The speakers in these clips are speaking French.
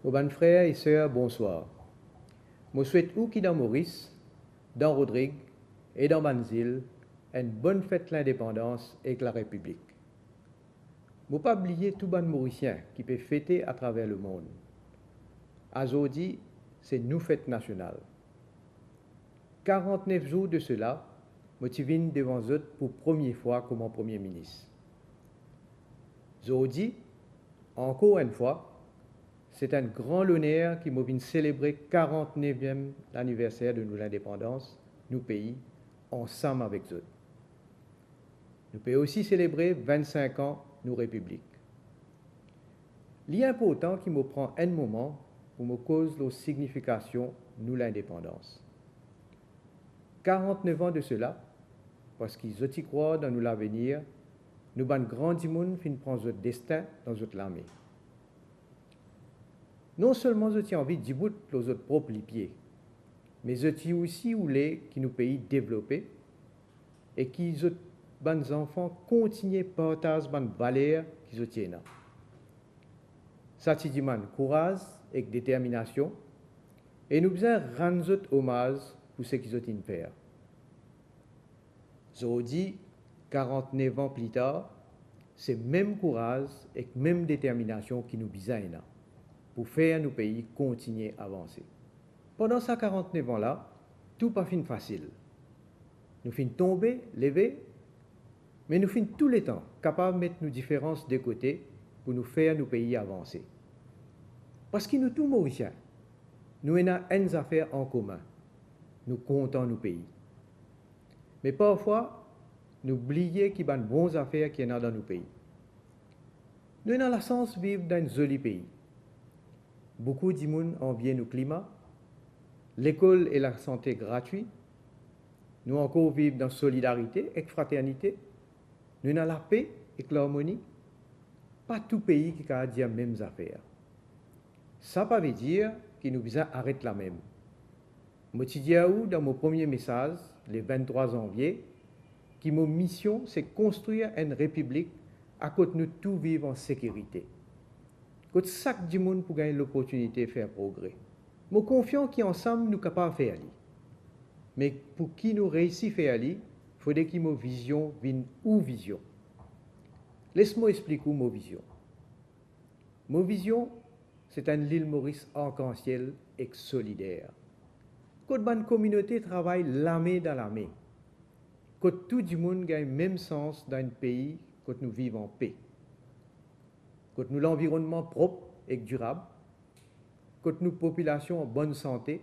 Aux bonnes frères et sœurs, bonsoir. Je souhaite où qui dans Maurice, dans Rodrigue et dans Banzil une bonne fête de l'indépendance et de la République. Je ne pas oublier tout bon Mauricien qui peut fêter à travers le monde. Aujourd'hui, c'est nous fête nationale. 49 jours de cela, je viens devant eux pour première fois comme Premier ministre. Aujourd'hui, encore une fois, c'est un grand honneur qui m'a célébrer 49e anniversaire de notre indépendance, nous pays, ensemble avec eux. Nous pouvons aussi célébrer 25 ans nos républiques. L'important qui me prend un moment pour me cause la signification nous l'indépendance. 49 ans de cela, parce qu'ils y croient dans nous l'avenir, nous ban grand monde fin prendre notre destin dans notre l'armée. Non seulement je envie d'y bout les autres propres pieds, mais je aussi voulais que nos pays développés et que les bons enfants continuent à partager les valeurs qu'ils tiennent. Ça demande courage et détermination, et nous devons rendre hommage pour ce qu'ils ont fait. Aujourd'hui, 49 ans plus tard, c'est même courage et même détermination qui nous besoin pour faire nos pays continuer à avancer. Pendant ces 49 ans-là, tout pas fin facile. Nous fin tomber, lever, mais nous fin tous les temps capables de mettre nos différences de côté pour nous faire nos pays avancer. Parce que nous tous Mauriciens, nous avons une affaire en commun. Nous comptons nos pays. Mais parfois, nous oublions qu'il y a de bonnes affaires qui sont dans nos pays. Nous avons la chance de vivre dans un joli pays. Beaucoup de monde envient nos climats, l'école et la santé gratuites. Nous encore vivons dans la solidarité et la fraternité. Nous avons la paix et l'harmonie. Pas tout pays qui a dit les mêmes affaires. Ça ne veut pas dire que nous devons arrêter la même. Je te dis dans mon premier message, le 23 janvier, que mon mission, c'est construire une république à côté nous tous vivre en sécurité. Que chaque du monde pour gagner l'opportunité de faire progrès. Je suis confiant qu'ensemble nous sommes capables de faire. Mais pour qui nous réussissons à faire, il faudrait que nos vision vienne ou vision. Laisse-moi expliquer ma vision. Ma vision, c'est un l'île Maurice arc-en-ciel et solidaire. Quand une communauté travaille l'armée dans l'armée, quand tout le monde gagne le même sens dans un pays, quand nous vivons en paix, quand nous l'environnement propre et durable, quand nous population en bonne santé,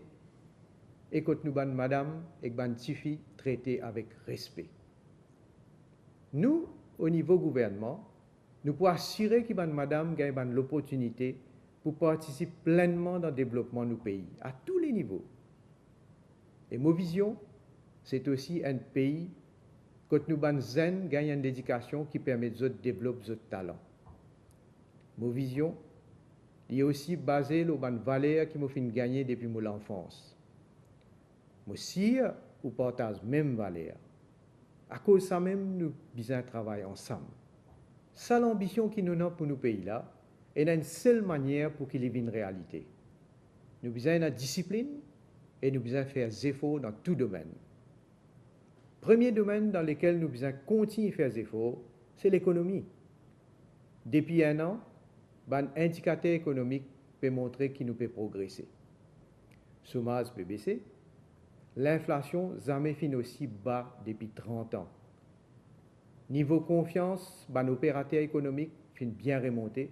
et quand nous ban madame et ban tifi traités avec respect. Nous, au niveau gouvernement, nous pouvons assurer que ban madame gagne l'opportunité pour participer pleinement dans le développement de nos pays, à tous les niveaux. Et ma vision, c'est aussi un pays quand nous ban zen gagne une éducation qui permet de développer notre talent. Ma vision, est aussi basée sur les valeurs qui m'ont fait gagner depuis mon enfance. Moi aussi, ou partage même valeur. À cause de ça même, nous devons travailler ensemble. Ça l'ambition qui nous avons pour nos pays-là, est une seule manière pour qu'il devienne une réalité. Nous devons la discipline et nous devons faire des efforts dans tout domaine. Premier domaine dans lequel nous devons continuer à faire des efforts, c'est l'économie. Depuis un an, un indicateur économique peut montrer qu'il nous peut progresser. Le chômage peut baisser. L'inflation jamais fin aussi bas depuis 30 ans. Niveau confiance, ban opérateur économique fin bien remonter.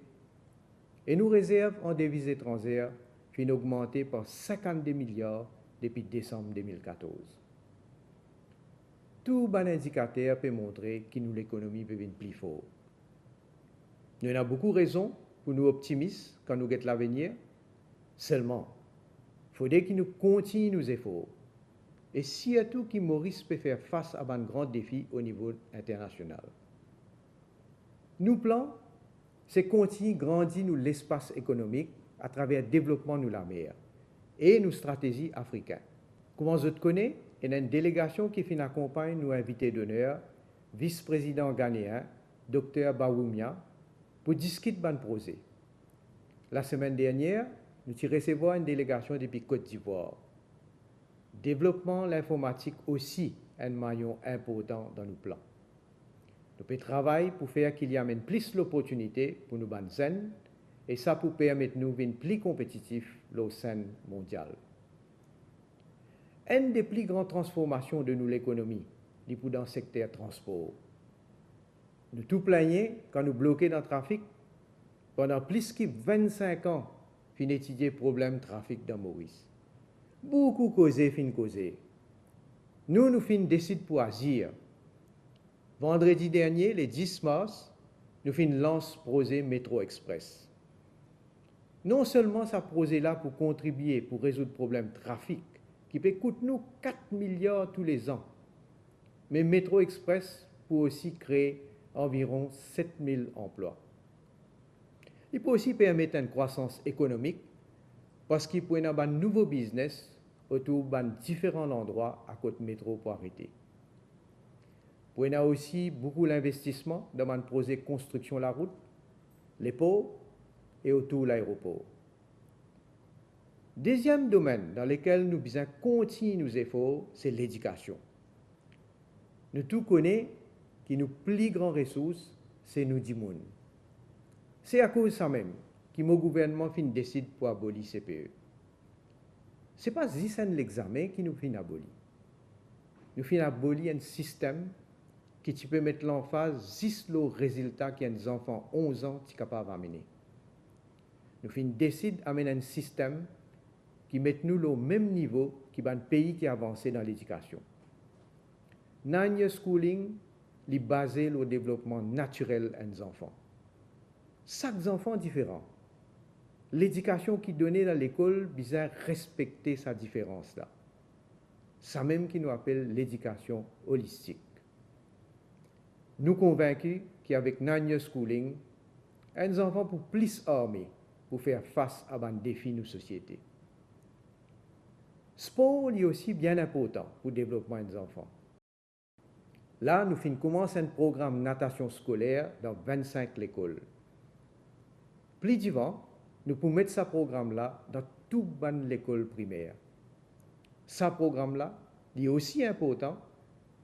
Et nos réserves en devises étrangères fin augmenter par 52 milliards depuis décembre 2014. Tout bon indicateur peut montrer que l'économie peut venir plus fort. Nous avons beaucoup de raisons pour nous optimistes quand nous guettons l'avenir. Seulement, il faudrait que nous continuions nos efforts. Et surtout que Maurice peut faire face à un grand défi au niveau international. Nos plans, c'est continuer à grandir l'espace économique à travers le développement de la mer et nos stratégies africaines. Comment je te connais, il y a une délégation qui fait accompagner nos invités d'honneur, vice-président ghanéen, Dr Bawoumia, pour discuter de ce projet. La semaine dernière, nous avons recevoir une délégation depuis Côte d'Ivoire. Développement l'informatique aussi un maillon important dans nos plans. Nous pouvons travailler pour faire qu'il y amène plus l'opportunité pour nous banzen et ça pour permettre nous d'être plus compétitifs au sein mondial. Une des plus grandes transformations de nous l'économie, c'est dans le secteur transport. Nous tout plaignons quand nous bloquons dans le trafic. Pendant plus de 25 ans, fin étudier le problème de trafic dans Maurice. Beaucoup causé, fin causé. Nous fin décide pour agir. Vendredi dernier, le 10 mars, nous fin lance projet Métro Express. Non seulement ça projet là pour contribuer pour résoudre le problème de trafic, qui peut coûter nous 4 milliards tous les ans, mais Métro Express pour aussi créer environ 7000 emplois. Il peut aussi permettre une croissance économique parce qu'il peut y avoir un nouveau business autour de différents endroits à côté de métro pour arrêter. Il y a aussi beaucoup d'investissements dans le projet de construction de la route, les ports et autour de l'aéroport. Deuxième domaine dans lequel nous devons continuer nos efforts, c'est l'éducation. Nous tous connaissons que nos plus grandes ressources, c'est nous du monde. C'est à cause de ça même que mon gouvernement décide pour abolir CPE. Ce n'est pas juste l'examen qui nous fait abolir. Nous fait abolir un système qui peut mettre l'emphase juste le résultat que les enfants 11 ans sont capables d'amener. Nous décide d'amener un système qui met nous au même niveau qu'un pays qui a avancé dans l'éducation. Nine schooling est basé sur le développement naturel des enfants. Chaque enfant est différent. L'éducation qui est donnée dans l'école vient respecter sa différence-là. Ça même qui nous appelle l'éducation holistique. Nous convaincus qu'avec Nine Schooling, les enfants pour plus armés pour faire face à un défi de nos sociétés. Sport est aussi bien important pour le développement des enfants. Là, nous commençons un programme de natation scolaire dans 25 écoles. Plus d'avant, nous pouvons mettre ce programme-là dans toute l'école primaire. Ce programme-là est aussi important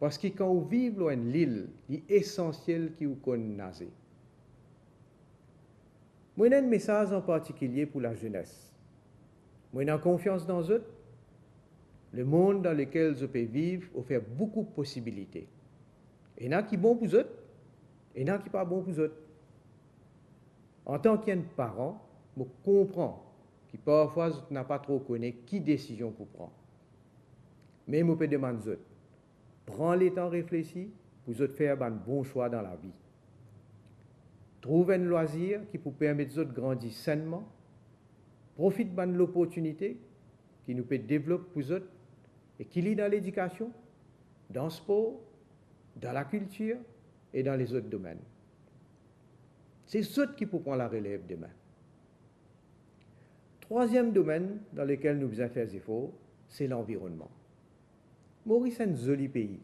parce que quand vous vivez dans une île, il est essentiel que vous connaissiez. Moi, j'ai un message en particulier pour la jeunesse. Moi, j'ai confiance dans eux. Le monde dans lequel je peux vivre offre beaucoup de possibilités. Il y en a qui sont bons pour eux, et il y en a qui ne sont pas bons pour eux. En tant qu'un parent, je comprends que parfois je n'ai pas trop connu qui décision pour prendre. Mais je peux demander aux autres, prends le temps de réfléchir pour faire un bon choix dans la vie. Trouve un loisir qui peut permettre aux autres de grandir sainement. Profite de l'opportunité qui nous peut développer pour eux et qui lie dans l'éducation, dans le sport, dans la culture et dans les autres domaines. C'est ceux qui pourront prendre la relève demain. Troisième domaine dans lequel nous devons faire des efforts, c'est l'environnement. Maurice est un joli pays,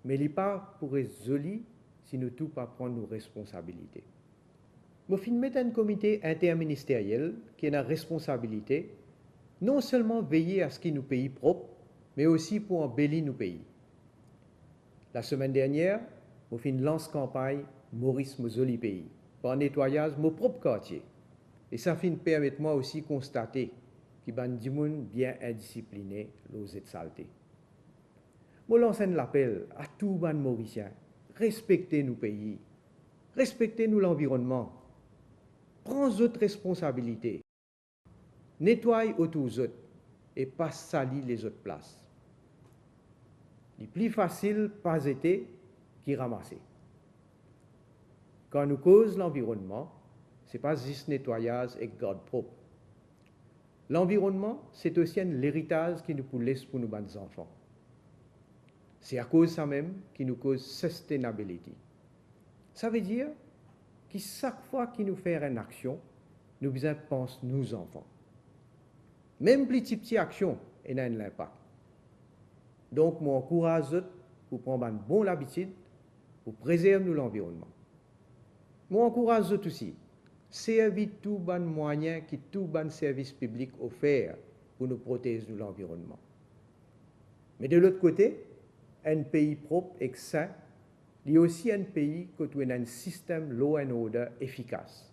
mais il n'est pas pour être joli si nous ne tous pas prendre nos responsabilités. Nous mettons un comité interministériel qui a la responsabilité non seulement veiller à ce qu'il nous pays propre, mais aussi pour embellir nos pays. La semaine dernière, nous avons lancé une campagne Maurice mon joli pays, par nettoyage de mon propre quartier. Et ça permet moi aussi de constater qu'il y a des gens bien indisciplinés, l'ose de saleté. Je lance un appel à tous les Mauriciens, respectez nos pays, respectez nous l'environnement, prenez votre responsabilité, nettoyez autour d'eux et pas salir les autres places. Il est plus facile pas été qui ramasser. Quand nous causons l'environnement, ce n'est pas juste nettoyage et garde propre. L'environnement, c'est aussi un héritage qui nous laisse pour nos enfants. C'est à cause de ça même qui nous cause sustainability. Ça veut dire que chaque fois qu'il nous fait une action, nous besoin penser nos enfants. Même petite action, elle a un impact. Donc, je encourage eux pour prendre une bonne habitude pour préserver l'environnement. Je encourage eux aussi servir tout bon moyen qui tout bon service public offert pour nous protéger de l'environnement. Mais de l'autre côté, un pays propre et sain, il y a aussi un pays qui a un système law and order efficace,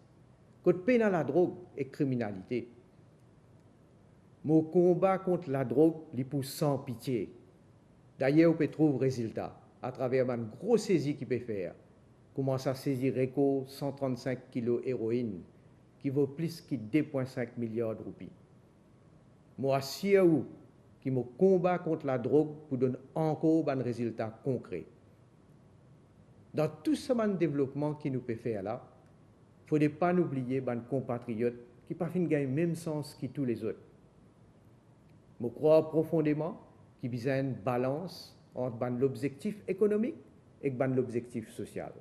qui peine à la drogue et la criminalité. Mon combat contre la drogue, il pousse sans pitié. D'ailleurs, on peut trouver résultat à travers une grosse saisie qu'il peut faire. Commence à saisir RECO 135 kg héroïne, qui vaut plus que 2,5 milliards de roupies. Moi, assure qui me combat contre la drogue pour donner encore un résultat concret. Dans tout ce développement qui nous peut faire là, il ne faut pas oublier nos compatriotes qui ne font pas le même sens que tous les autres. Je crois profondément qu'il y a une balance entre l'objectif économique et l'objectif social.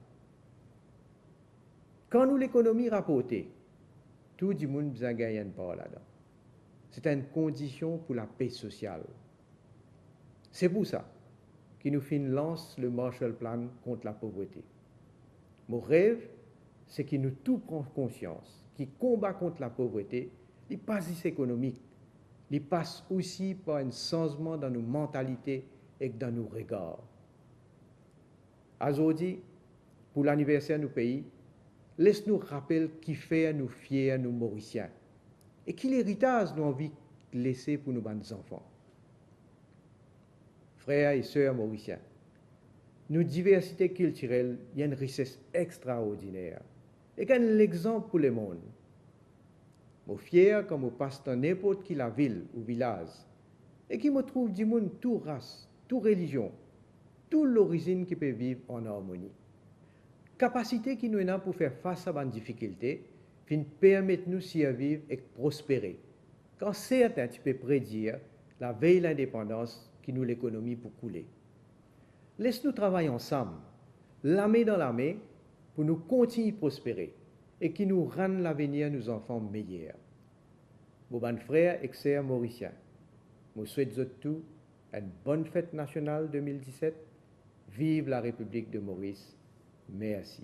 Quand nous l'économie rapportée, tout le monde a besoin de gagner une part là-dedans. C'est une condition pour la paix sociale. C'est pour ça que nous lance le Marshall Plan contre la pauvreté. Mon rêve, c'est que nous tous prenions conscience que le combat contre la pauvreté n'est pas juste économique, il passe aussi par un changement dans nos mentalités et dans nos regards. Aujourd'hui, pour l'anniversaire de nos pays, laisse-nous rappeler qui fait nous fiers, nous Mauriciens, et quel héritage nous avons envie de laisser pour nos enfants. Frères et sœurs mauriciens, nos diversités culturelles, il y a une richesse extraordinaire, et qu'un l'exemple pour le monde. Je suis fier quand je passe dans n'importe quelle ville ou village, et qui me trouve du monde, toute race, toute religion, toute l'origine qui peut vivre en harmonie. Capacité qui nous a pour faire face à une difficulté, puis permettre nous de vivre et de prospérer. Quand certains, tu peux prédire la veille de l'indépendance qui nous l'économie pour couler. Laisse-nous travailler ensemble, la main dans la main, pour nous continuer de prospérer et qui nous rende l'avenir de nos enfants meilleurs. Mon bon frère et sœurs mauriciens, je souhaite à tous une bonne fête nationale 2017. Vive la République de Maurice. Merci.